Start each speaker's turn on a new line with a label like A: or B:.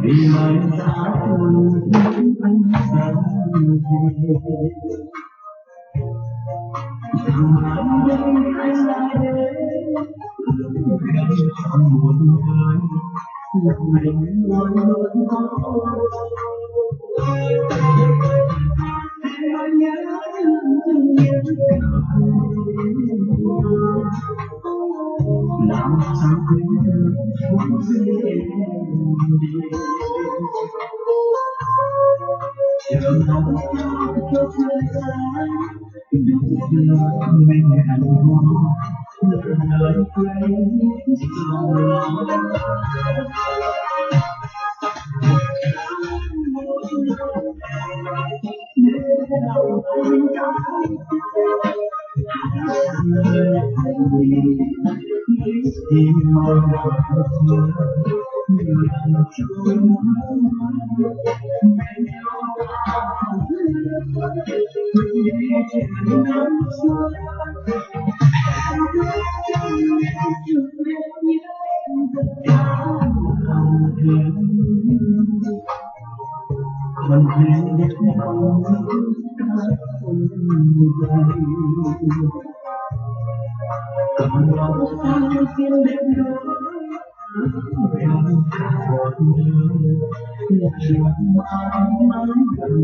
A: vì mai giá anh sẽ về anh lại đến gần trong một đời một mình luôn luôn có anh nhớ làm sao quên được phút giây chờ mong cho thời gian đúng giờ mình hẹn hò lời quên lòng lòng tim mong thương nhiều lần trôi còn thêm biết không còn mong sao xin đến đó em cả một đời một chuyện mãi mãi gần